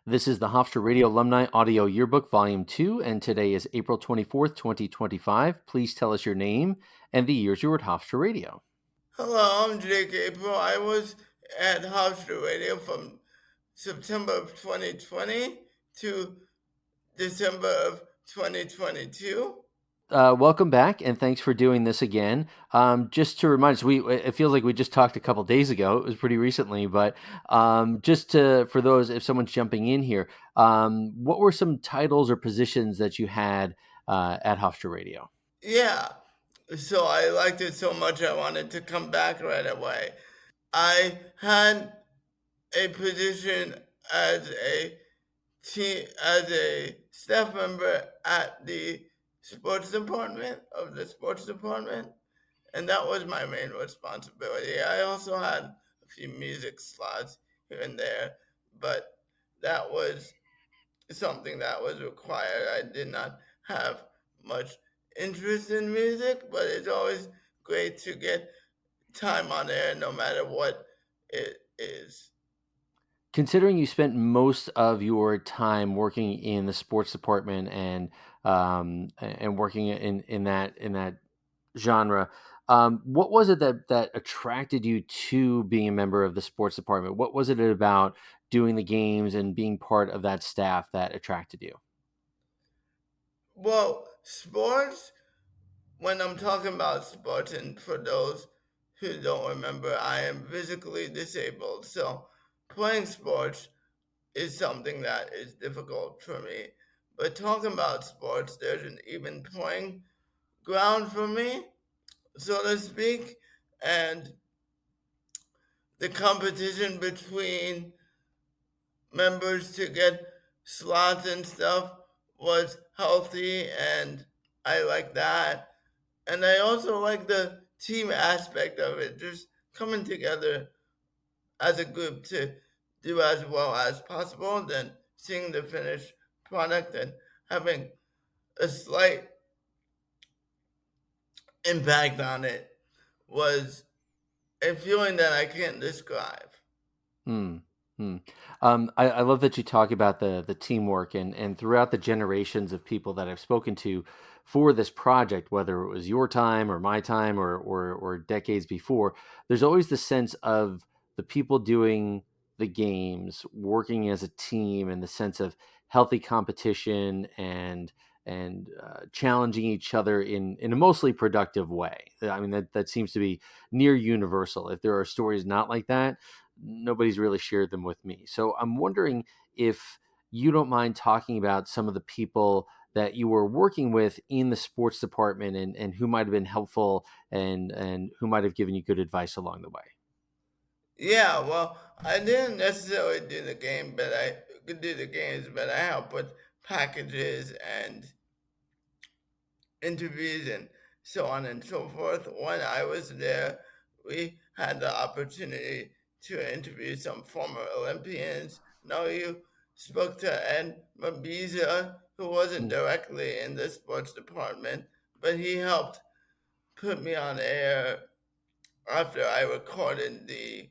This is the Hofstra Radio Alumni Audio Yearbook, Volume 2, and today is April 24th, 2025. Please tell us your name and the years you were at Hofstra Radio. Hello, I'm Jake April. I was at Hofstra Radio from September of 2020 to December of 2022. Welcome back, and thanks for doing this again. Just to remind us, it feels like we just talked a couple days ago. It was pretty recently, but for those, if someone's jumping in here, what were some titles or positions that you had at Hofstra Radio? Yeah, so I liked it so much I wanted to come back right away. I had a position as a staff member at the sports department of the sports department, and that was my main responsibility. I also had a few music slots here and there, but that was something that was required. I did not have much interest in music, but it's always great to get time on air no matter what it is. Considering you spent most of your time working in the sports department and working in that genre, what was it that attracted you to being a member of the sports department? What was it about doing the games and being part of that staff that attracted you? Well, sports, when I'm talking about sports, and for those who don't remember, I am physically disabled. So playing sports is something that is difficult for me. But talking about sports, there's an even playing ground for me, so to speak. And the competition between members to get slots and stuff was healthy, and I like that. And I also like the team aspect of it, just coming together as a group to do as well as possible, then seeing the finished product and having a slight impact on it was a feeling that I can't describe. Hmm. Hmm. I love that you talk about the teamwork and throughout the generations of people that I've spoken to for this project, whether it was your time or my time or decades before, there's always the sense of the people doing the games working as a team and the sense of healthy competition and challenging each other in a mostly productive way. I mean that seems to be near universal. If there are stories not like that, nobody's really shared them with me. So I'm wondering if you don't mind talking about some of the people that you were working with in the sports department and who might have been helpful and who might have given you good advice along the way. Yeah, well, I didn't necessarily do the game, but I could do the games, but I helped with packages and interviews and so on and so forth. When I was there, we had the opportunity to interview some former Olympians. Now you spoke to Ed Mabiza, who wasn't Hmm. directly in the sports department, but he helped put me on air after I recorded the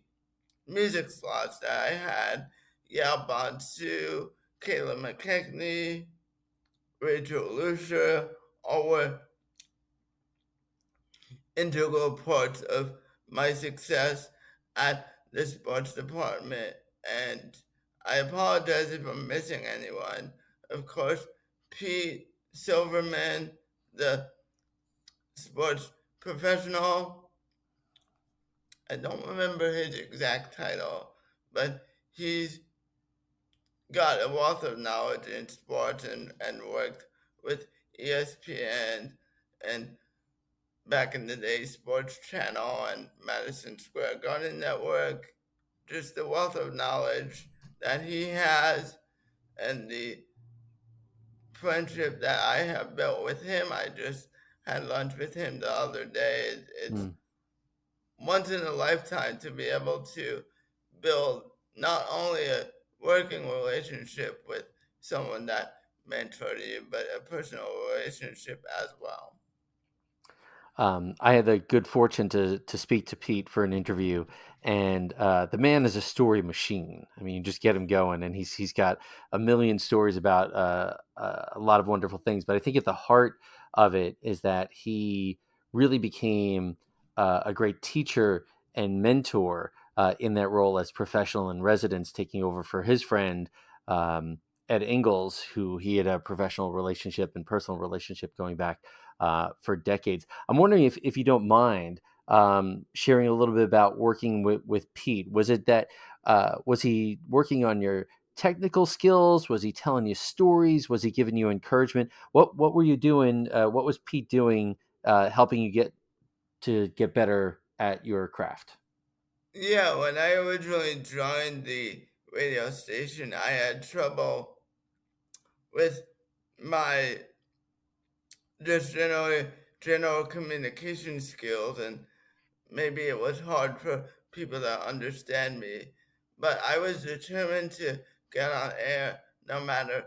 music slots that I had. Yao Bonsu, Kayla McKechnie, Rachel Lucia, all were integral parts of my success at the sports department. And I apologize if I'm missing anyone. Of course, Pete Silverman, the sports professional, I don't remember his exact title, but he's got a wealth of knowledge in sports and worked with ESPN and back in the day Sports Channel and Madison Square Garden Network. Just the wealth of knowledge that he has and the friendship that I have built with him. I just had lunch with him the other day. It's Hmm. once in a lifetime to be able to build not only a working relationship with someone that mentored you, but a personal relationship as well. I had the good fortune to speak to Pete for an interview, and the man is a story machine. I mean, you just get him going, and he's got a million stories about a lot of wonderful things. But I think at the heart of it is that he really became a great teacher and mentor in that role as professional in residence, taking over for his friend. Ed Ingalls, who he had a professional relationship and personal relationship going back for decades. I'm wondering if you don't mind sharing a little bit about working with Pete. Was it that was he working on your technical skills? Was he telling you stories? Was he giving you encouragement? What were you doing? What was Pete doing, helping you get better at your craft? Yeah, when I originally joined the radio station, I had trouble with my just general communication skills, and maybe it was hard for people to understand me. But I was determined to get on air no matter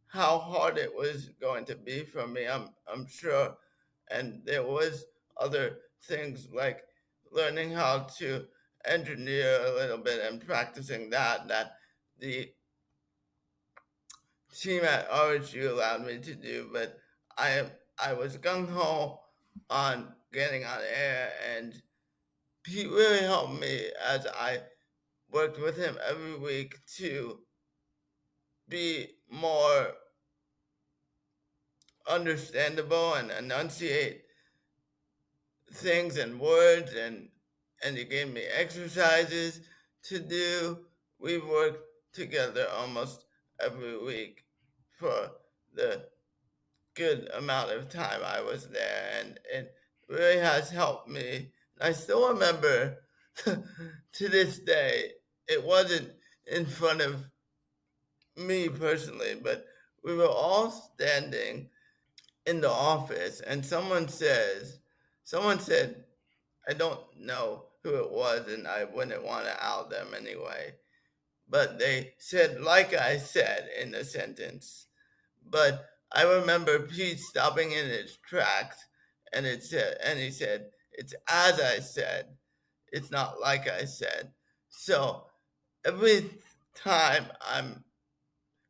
how hard it was going to be for me, I'm sure. And there was other things like learning how to engineer a little bit and practicing that the team at RSU allowed me to do, but I was gung ho on getting on air, and he really helped me as I worked with him every week to be more understandable and enunciate things and words, and he gave me exercises to do. We worked together almost every week for the good amount of time I was there, and it really has helped me. I still remember to this day, it wasn't in front of me personally, but we were all standing in the office, and someone said, I don't know who it was, and I wouldn't want to out them anyway. But they said, like I said in the sentence. But I remember Pete stopping in his tracks, and he said, "It's as I said. It's not like I said." So every time I'm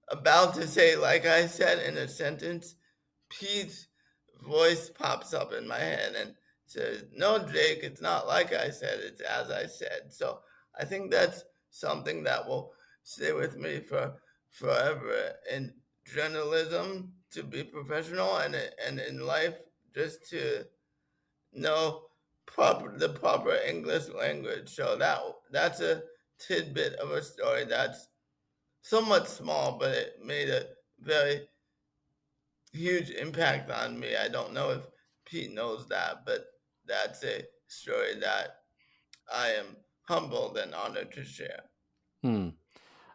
about to say like I said in a sentence, Pete's voice pops up in my head and says, "No, Jake, it's not like I said, it's as I said." So I think that's something that will stay with me for forever in journalism, to be professional, and in life just to know the proper English language. So that's a tidbit of a story that's somewhat small, but it made a very huge impact on me. I don't know if Pete knows that, but that's a story that I am humbled and honored to share. Hmm.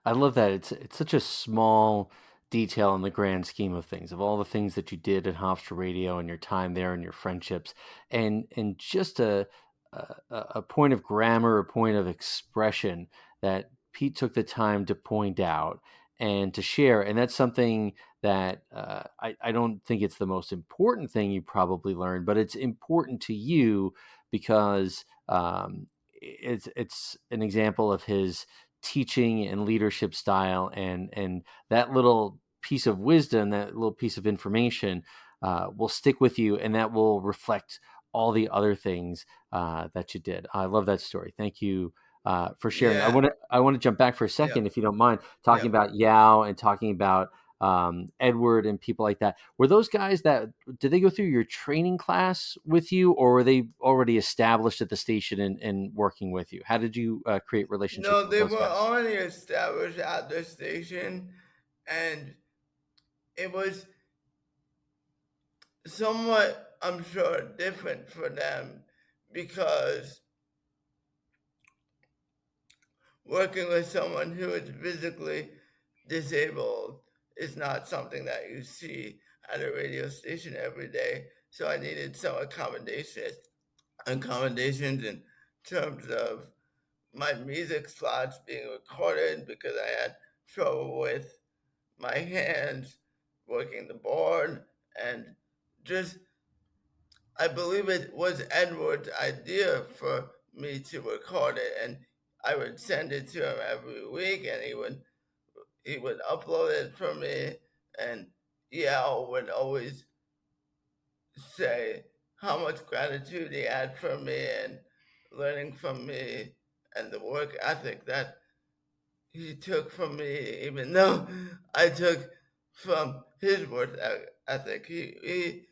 I love that. It's such a small detail in the grand scheme of things, of all the things that you did at Hofstra Radio and your time there and your friendships, and just a point of grammar, a point of expression that Pete took the time to point out and to share. And that's something that I don't think it's the most important thing you probably learned, but it's important to you because it's an example of his teaching and leadership style, and that little piece of wisdom, that little piece of information will stick with you, and that will reflect all the other things that you did. I love that story. Thank you for sharing. Yeah, I want to jump back for a second, yep, if you don't mind, talking yep. about Yao and talking about Edward and people like that. Were those guys that did they go through your training class with you, or were they already established at the station and working with you? How did you create relationships No, with they those were guys? already established at the station, and it was somewhat, I'm sure, different for them because working with someone who is physically disabled is not something that you see at a radio station every day. So I needed some accommodations in terms of my music slots being recorded because I had trouble with my hands working the board, and just I believe it was Edward's idea for me to record it, and I would send it to him every week, and he would upload it for me, and Yao would always say how much gratitude he had for me and learning from me and the work ethic that he took from me, even though I took from his work ethic. He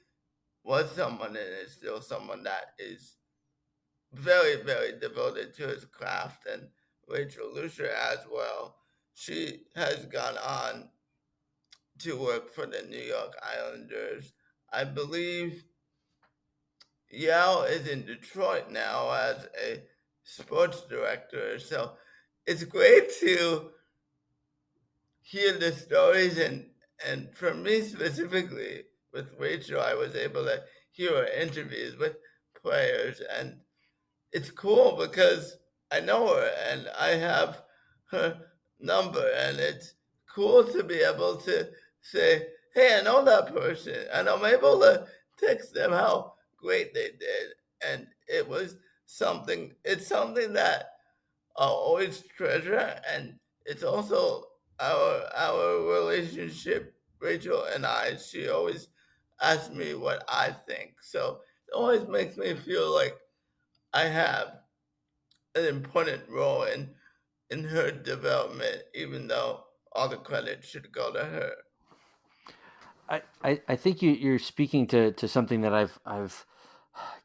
was someone and is still someone that is very, very devoted to his craft, and Rachel Lucia as well. She has gone on to work for the New York Islanders. I believe Yao is in Detroit now as a sports director. So it's great to hear the stories, and for me specifically with Rachel, I was able to hear her interviews with players, and it's cool because I know her and I have her number, and it's cool to be able to say, "Hey, I know that person," and I'm able to text them how great they did, and it was something. It's something that I'll always treasure, and it's also our relationship. Rachel and I, she always asks me what I think, so it always makes me feel like I have an important role in her development, even though all the credit should go to her. I think you're speaking to something that I've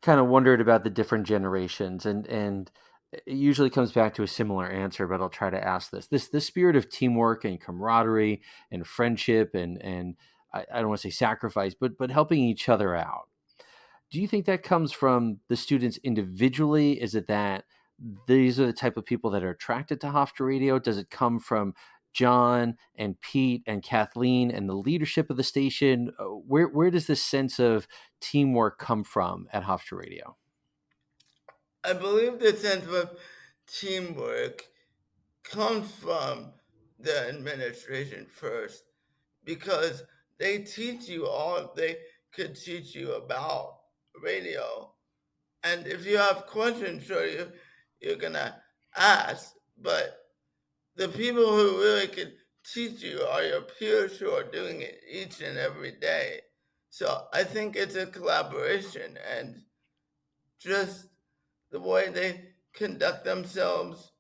kind of wondered about the different generations, and it usually comes back to a similar answer, but I'll try to ask this spirit of teamwork and camaraderie and friendship and I don't want to say sacrifice, but helping each other out. Do you think that comes from the students individually? Is it that these are the type of people that are attracted to Hofstra Radio? Does it come from John and Pete and Kathleen and the leadership of the station? Where does this sense of teamwork come from at Hofstra Radio? I believe the sense of teamwork comes from the administration first, because they teach you all they could teach you about radio. And if you have questions, sure, you're gonna ask, but the people who really can teach you are your peers who are doing it each and every day. So I think it's a collaboration, and just the way they conduct themselves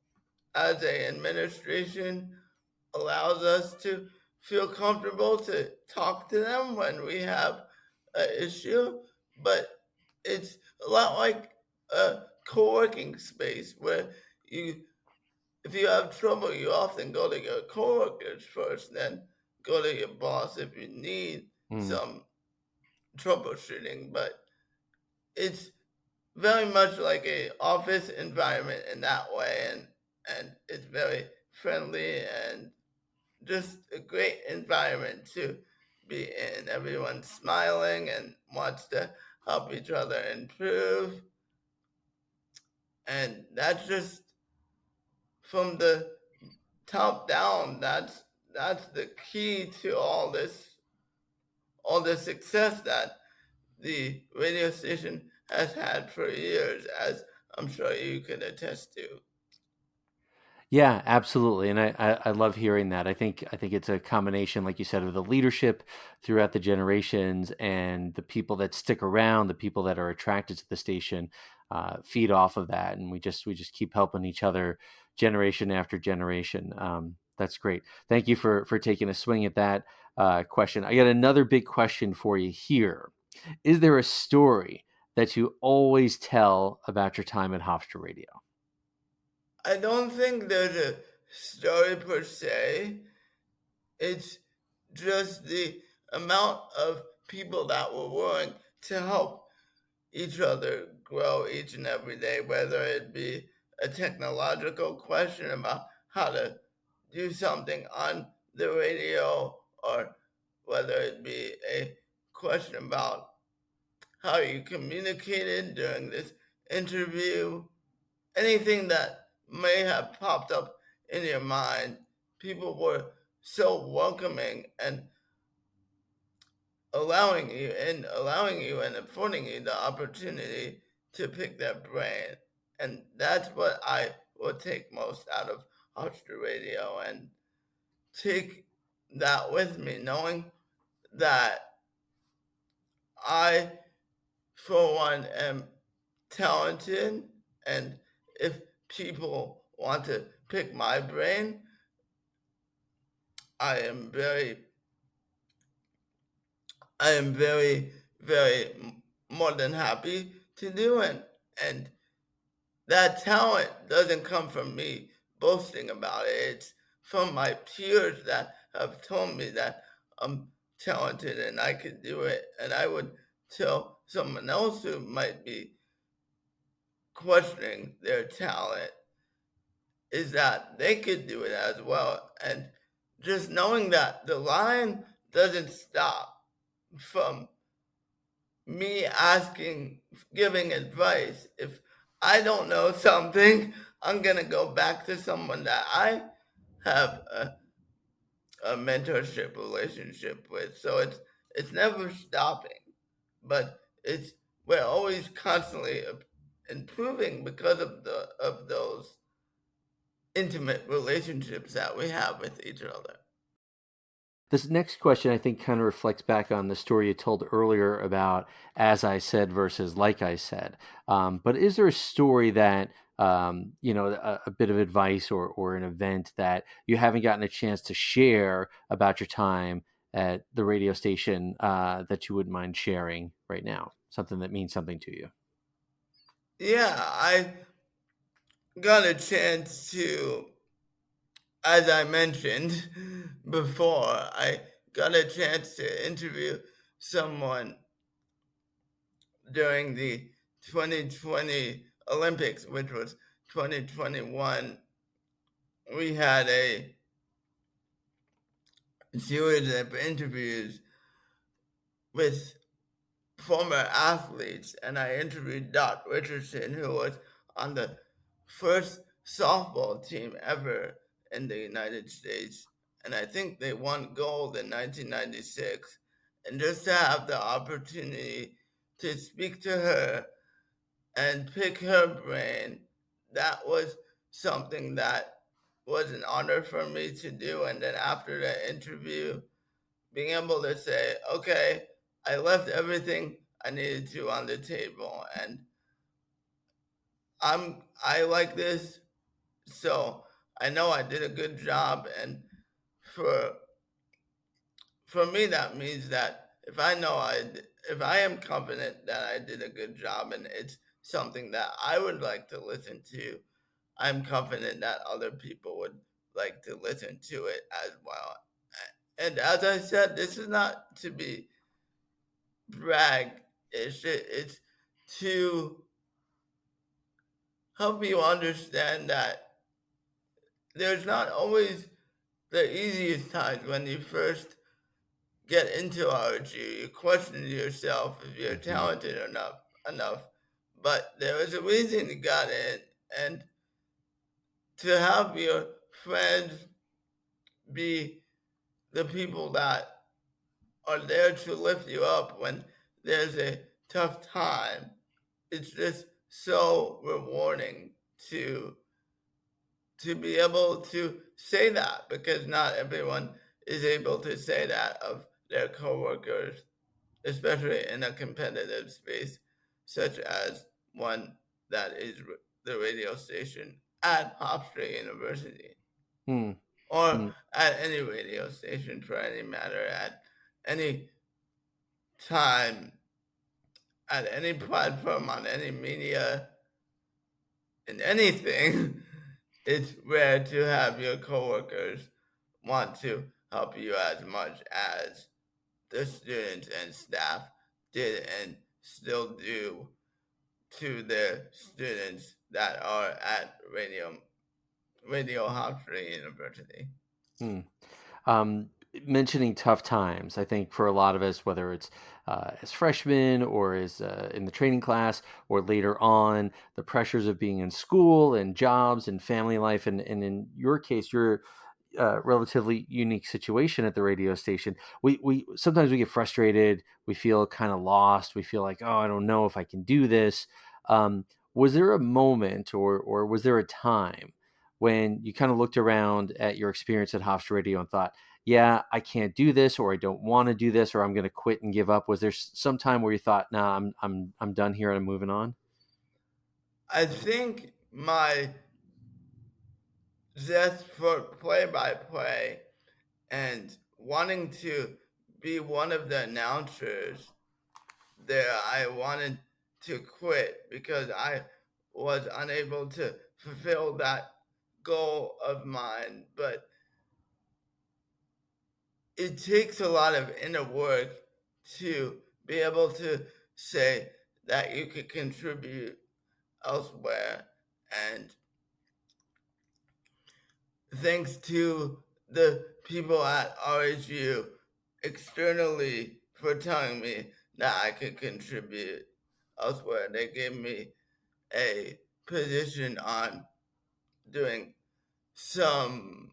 as an administration allows us to feel comfortable to talk to them when we have an issue. But it's a lot like a co-working space where you if you have trouble, you often go to your coworkers first, then go to your boss if you need Mm. some troubleshooting. But it's very much like a office environment in that way, and it's very friendly and just a great environment to be in. Everyone's smiling and wants to help each other improve, and that's just from the top down. That's the key to all the success that the radio station has had for years, as I'm sure you can attest to. Yeah, absolutely, and I love hearing that. I think it's a combination, like you said, of the leadership throughout the generations and the people that stick around, the people that are attracted to the station, feed off of that, and we just keep helping each other generation after generation. That's great. Thank you for taking a swing at that question. I got another big question for you here. Is there a story that you always tell about your time at Hofstra Radio? I don't think there's a story per se. It's just the amount of people that were willing to help each other grow each and every day, whether it be a technological question about how to do something on the radio, or whether it be a question about how you communicated during this interview, anything that may have popped up in your mind. People were so welcoming, and allowing you and affording you the opportunity to pick their brain. And that's what I will take most out of Hofstra Radio, and take that with me, knowing that I, for one, am talented, and if people want to pick my brain, I am very, I am very more than happy to do it. And that talent doesn't come from me boasting about it. It's from my peers that have told me that I'm talented and I could do it. And I would tell someone else who might be questioning their talent is that they could do it as well. And just knowing that the line doesn't stop from me asking, giving advice. If I don't know something, I'm gonna go back to someone that I have a mentorship relationship with. So it's never stopping, but it's we're always constantly improving because of those intimate relationships that we have with each other. This next question, I think, kind of reflects back on the story you told earlier about as I said versus like I said. But is there a story that, a bit of advice or an event that you haven't gotten a chance to share about your time at the radio station that you wouldn't mind sharing right now? Something that means something to you. Yeah, I got a chance to, as I mentioned before, I got a chance to interview someone during the 2020 Olympics, which was 2021. We had a series of interviews with former athletes, and I interviewed Doc Richardson, who was on the first softball team ever in the United States. And I think they won gold in 1996. And just to have the opportunity to speak to her and pick her brain, that was something that was an honor for me to do. And then after the interview, being able to say, okay, I left everything I needed to on the table, and I like this, so I know I did a good job. And for for me, that means that if I am confident that I did a good job and it's something that I would like to listen to, I'm confident that other people would like to listen to it as well. And as I said, this is not to be brag. It's to help you understand that there's not always the easiest times when you first get into RG. You question yourself if you're Hmm. talented enough. But there is a reason you got in, and to have your friends be the people that are there to lift you up when there's a tough time. It's just so rewarding to be able to say that, because not everyone is able to say that of their coworkers, especially in a competitive space such as one that is the radio station at Hofstra University, Hmm. or Hmm. at any radio station for any matter, at any time, at any platform, on any media, in anything. It's rare to have your coworkers want to help you as much as the students and staff did and still do to their students that are at Radio Hofstra University. Hmm. um, Mentioning tough times, I think for a lot of us, whether it's as freshmen or as in the training class or later on, the pressures of being in school and jobs and family life, and in your case, you're relatively unique situation at the radio station. We sometimes we get frustrated. We feel kind of lost. We feel like, oh, I don't know if I can do this. Was there a moment, or was there a time when you kind of looked around at your experience at Hofstra Radio and thought, yeah, I can't do this, or I don't want to do this, or I'm going to quit and give up? Was there some time where you thought, nah, I'm done here and I'm moving on? I think my zest for play by play and wanting to be one of the announcers there, I wanted to quit because I was unable to fulfill that goal of mine. But it takes a lot of inner work to be able to say that you could contribute elsewhere. And thanks to the people at RSU externally for telling me that I could contribute elsewhere. They gave me a position on doing some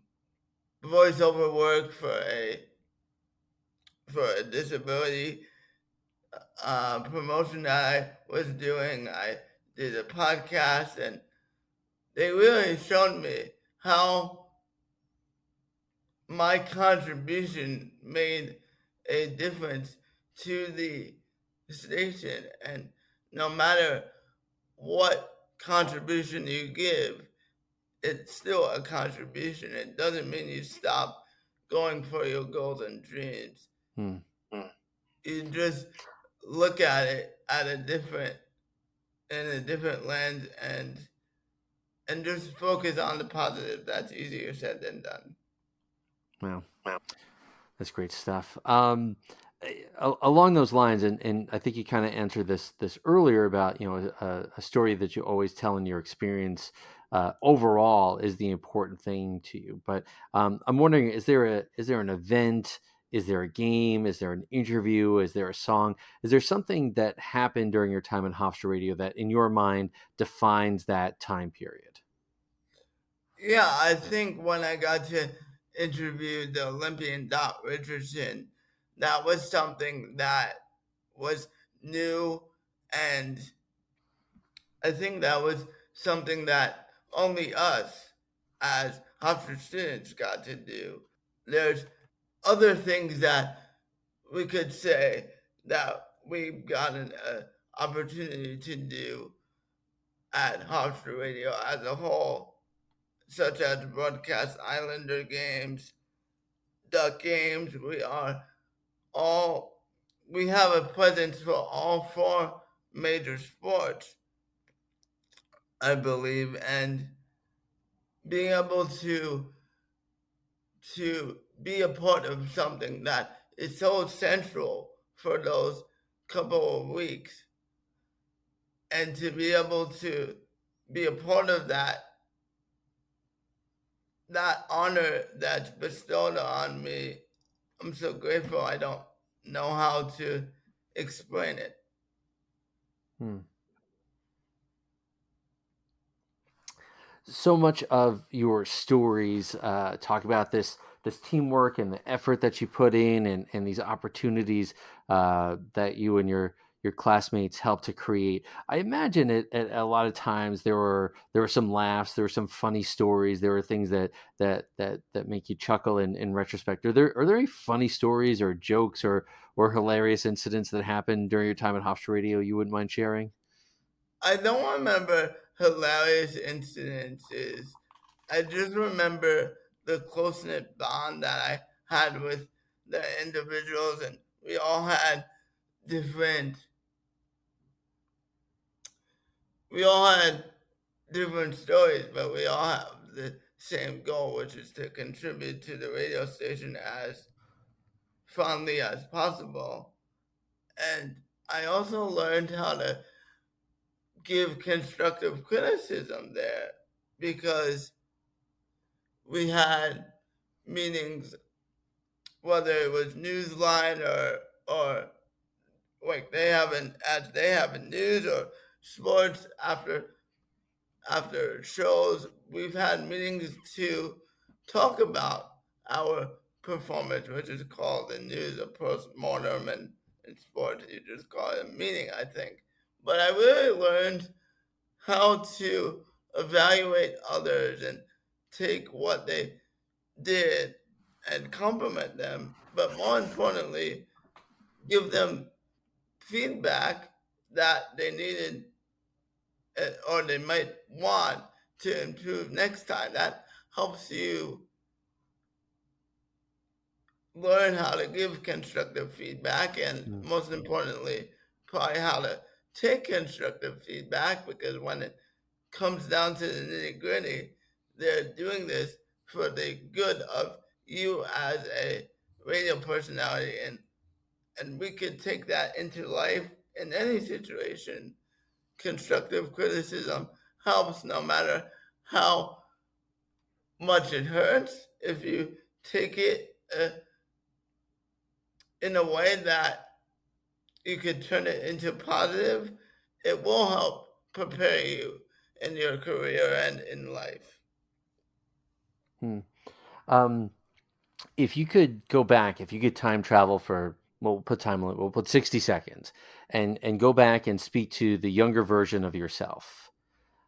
voiceover work for a disability promotion that I was doing. I did a podcast, and they really showed me how my contribution made a difference to the station. And no matter what contribution you give, it's still a contribution. It doesn't mean you stop going for your goals and dreams. Hmm. You just look at it at a different in a different lens, and just focus on the positive. That's easier said than done. Wow. That's great stuff. Along those lines, and I think you kind of answered this earlier about, a story that you always tell in your experience. Overall, is the important thing to you. But I'm wondering, is there an event? Is there a game? Is there an interview? Is there a song? Is there something that happened during your time in Hofstra Radio that, in your mind, defines that time period? Yeah, I think when I got to interview the Olympian Dot Richardson, that was something that was new, and I think that was something that only us as Hofstra students got to do. There's other things that we could say that we've gotten an opportunity to do at Hofstra Radio as a whole, such as broadcast Islander games, Duck games. All we have a presence for all four major sports, I believe, and being able to be a part of something that is so central for those couple of weeks, and to be able to be a part of that honor that's bestowed on me. I'm so grateful. I don't know how to explain it. Hmm. So much of your stories talk about this teamwork and the effort that you put in, and these opportunities that you and your classmates helped to create. I imagine it at a lot of times there were some laughs, there were some funny stories, there were things that make you chuckle in retrospect. Are there any funny stories or jokes or hilarious incidents that happened during your time at Hofstra Radio you wouldn't mind sharing? I don't remember hilarious incidences. I just remember the close knit bond that I had with the individuals, and we all had different. We all had different stories, but we all have the same goal, which is to contribute to the radio station as fondly as possible. And I also learned how to give constructive criticism there because we had meetings, whether it was Newsline or like they have an as they have in news or sports after shows. We've had meetings to talk about our performance, which is called in news a postmortem, and in sports you just call it a meeting, I think. But I really learned how to evaluate others and take what they did and compliment them, but more importantly, give them feedback that they needed or they might want to improve next time. That helps you learn how to give constructive feedback and, Mm. most importantly, probably how to take constructive feedback, because when it comes down to the nitty gritty, they're doing this for the good of you as a radio personality, and we could take that into life in any situation. Constructive criticism helps no matter how much it hurts. If you take it in a way that you could turn it into positive, it will help prepare you in your career and in life. Hmm. Um, if you could go back, if you could time travel for, we'll put time limit, we'll put 60 seconds, and go back and speak to the younger version of yourself,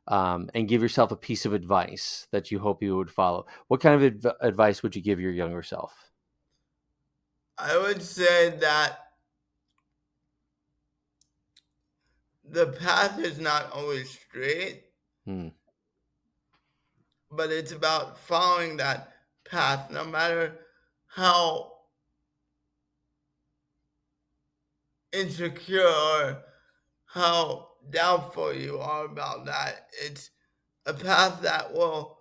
and give yourself a piece of advice that you hope you would follow, what kind of advice would you give your younger self? I would say that the path is not always straight, Hmm. but it's about following that path no matter how insecure or how doubtful you are about that. It's a path that will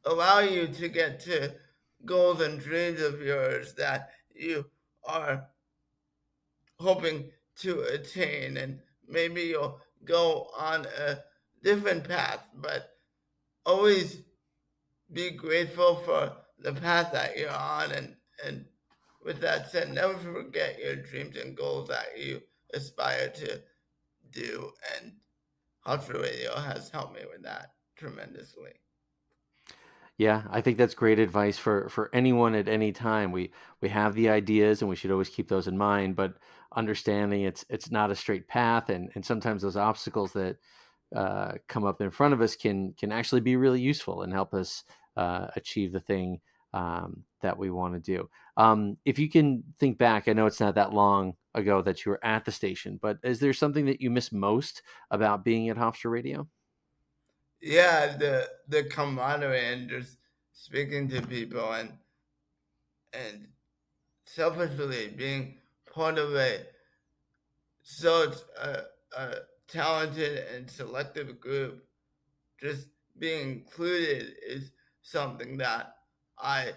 allow you to get to goals and dreams of yours that you are hoping to attain. And maybe you'll go on a different path, but always be grateful for the path that you're on. And with that said, never forget your dreams and goals that you aspire to do. And Hofstra Radio has helped me with that tremendously. Yeah, I think that's great advice for anyone at any time. We have the ideas and we should always keep those in mind, but understanding it's not a straight path, and sometimes those obstacles that come up in front of us can actually be really useful and help us achieve the thing that we want to do. If you can think back, I know it's not that long ago that you were at the station, but is there something that you miss most about being at Hofstra Radio? Yeah, the camaraderie and just speaking to people and selfishly being part of such a talented and selective group. Just being included is something that I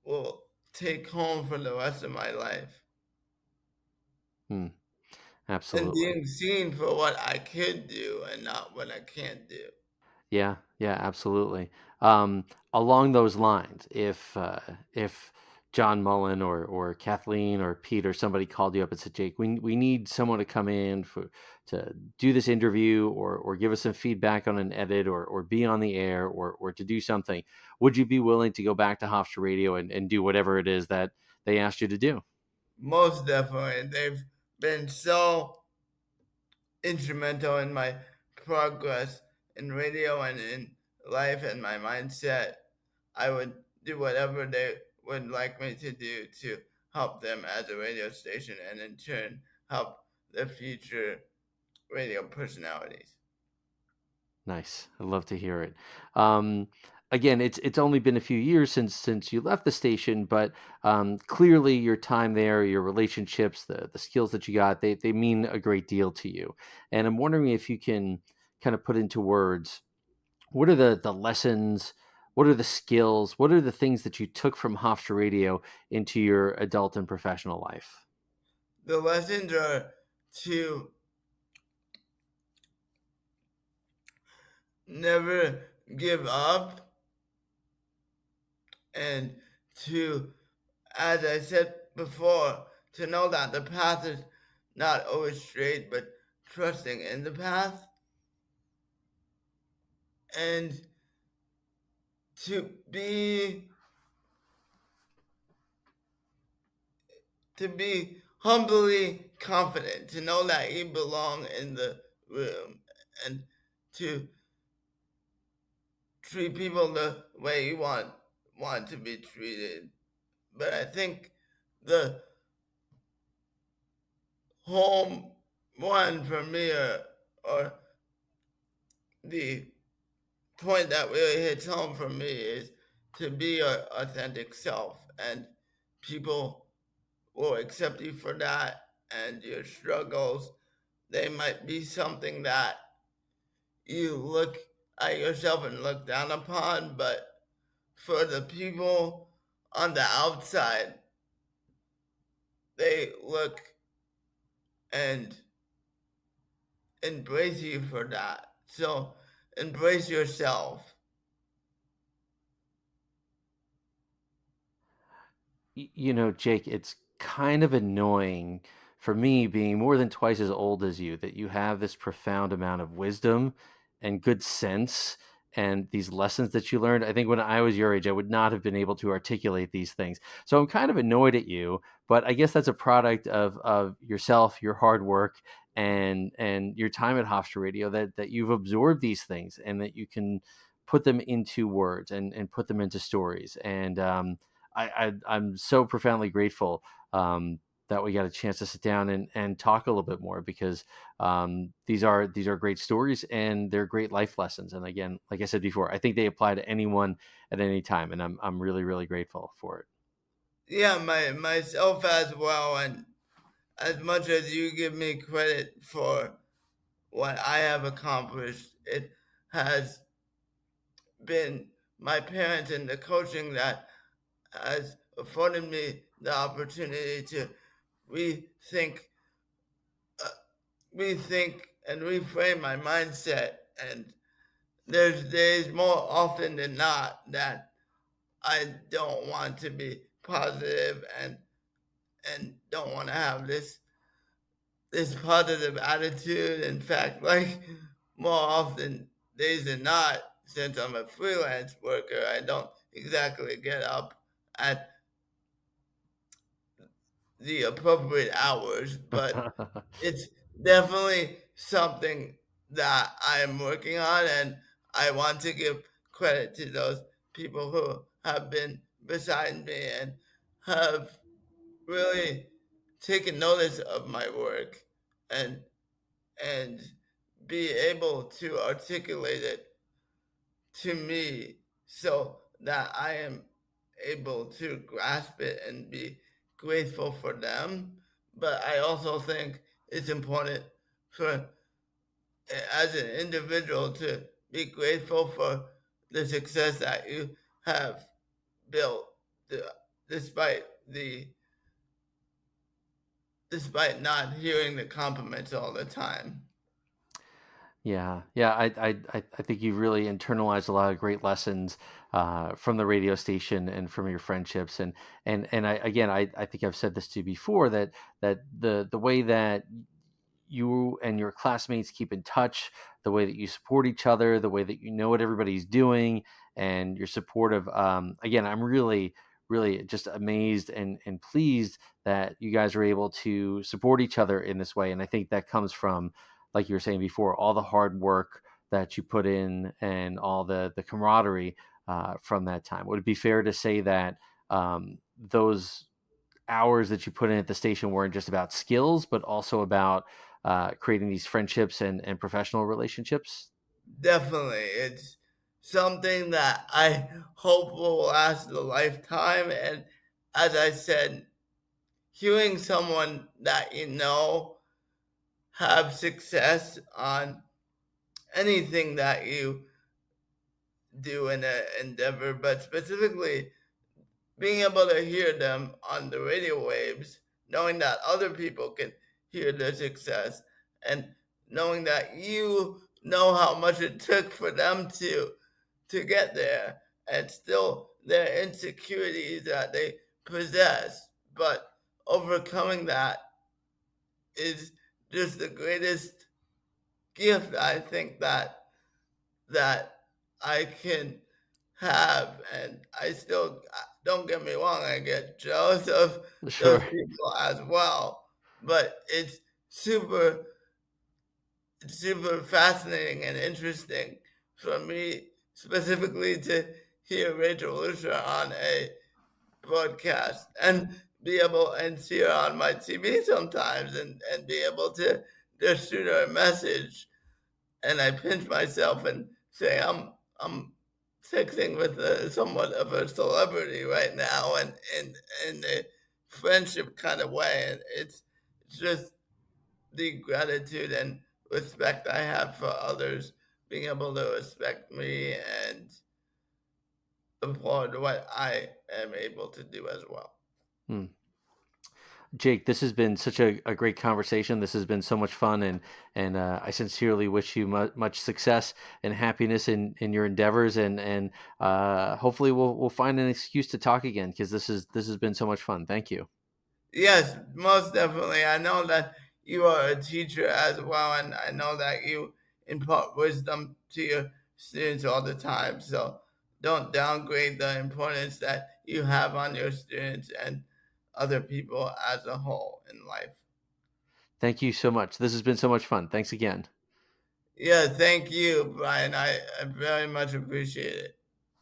will take home for the rest of my life. Hmm, And absolutely. being seen for what I could do and not what I can't do. Yeah, yeah, absolutely. Along those lines, if John Mullen or Kathleen or Pete or somebody called you up and said, "Jake, we need someone to come in for to do this interview or give us some feedback on an edit or be on the air or to do something," would you be willing to go back to Hofstra Radio and do whatever it is that they asked you to do? Most definitely. They've been so instrumental in my progress in radio and in life and my mindset. I would do whatever they would like me to do to help them as a radio station and in turn help the future radio personalities. Nice. I love to hear it. Um, Again, it's only been a few years since you left the station, but clearly your time there, your relationships, the skills that you got, they mean a great deal to you. And I'm wondering if you can kind of put into words, what are the lessons, what are the skills, what are the things that you took from Hofstra Radio into your adult and professional life? The lessons are to never give up and to, as I said before, to know that the path is not always straight, but trusting in the path and to be to be humbly confident, to know that you belong in the room, and to treat people the way you want to be treated. But I think the home one for me, or the point that really hits home for me, is to be your authentic self, and people will accept you for that. And your struggles, they might be something that you look at yourself and look down upon, but for the people on the outside, they look and embrace you for that. So embrace yourself. You know, Jake, it's kind of annoying for me being more than twice as old as you that you have this profound amount of wisdom and good sense and these lessons that you learned. I think when I was your age, I would not have been able to articulate these things. So I'm kind of annoyed at you, but I guess that's a product of yourself, your hard work, and your time at Hofstra Radio, that you've absorbed these things and that you can put them into words and put them into stories. And I'm so profoundly grateful that we got a chance to sit down and talk a little bit more, because these are great stories and they're great life lessons. And again, like I said before, I think they apply to anyone at any time, and I'm really really grateful for it. Yeah, myself as well. And as much as you give me credit for what I have accomplished, it has been my parents and the coaching that has afforded me the opportunity to rethink, uh, rethink and reframe my mindset. And there's days more often than not that I don't want to be positive, and don't want to have this positive attitude. In fact, like, more often days than not, since I'm a freelance worker, I don't exactly get up at the appropriate hours, but it's definitely something that I am working on, and I want to give credit to those people who have been beside me and have really taken notice of my work, and and be able to articulate it to me so that I am able to grasp it and be grateful for them. But I also think it's important for, as an individual, to be grateful for the success that you have built, the- despite the despite not hearing the compliments all the time. Yeah, yeah, I think you've really internalized a lot of great lessons from the radio station and from your friendships, and I think I've said this to you before, that the way that you and your classmates keep in touch, the way that you support each other, the way that you know what everybody's doing, and you're supportive. Again, I'm really, really just amazed and pleased that you guys are able to support each other in this way. And I think that comes from, like you were saying before, all the hard work that you put in and all the camaraderie from that time. Would it be fair to say that those hours that you put in at the station weren't just about skills, but also about creating these friendships and professional relationships? Definitely. It's something that I hope will last a lifetime. And as I said, hearing someone that you know have success on anything that you do in an endeavor, but specifically being able to hear them on the radio waves, knowing that other people can hear their success, and knowing that you know how much it took for them to get there, and still their insecurities that they possess, but overcoming that is just the greatest gift, I think, that I can have. And I still, don't get me wrong, I get jealous of those Sure. people as well. But super fascinating and interesting for me specifically to hear Rachel Lucia on a broadcast and be able and see her on my TV sometimes and be able to just shoot her a message. And I pinch myself and say I'm texting with somewhat of a celebrity right now, and in a friendship kind of way. And it's just the gratitude and respect I have for others, being able to respect me and applaud what I am able to do as well. Hmm. Jake, this has been such a great conversation. This has been so much fun, and I sincerely wish you much success and happiness in your endeavors, and hopefully we'll find an excuse to talk again because this has been so much fun. Thank you. Yes, most definitely. I know that you are a teacher as well, and I know that you impart wisdom to your students all the time. So don't downgrade the importance that you have on your students and other people as a whole in life. Thank you so much. This has been so much fun. Thanks again. Yeah, thank you, Brian. I very much appreciate it.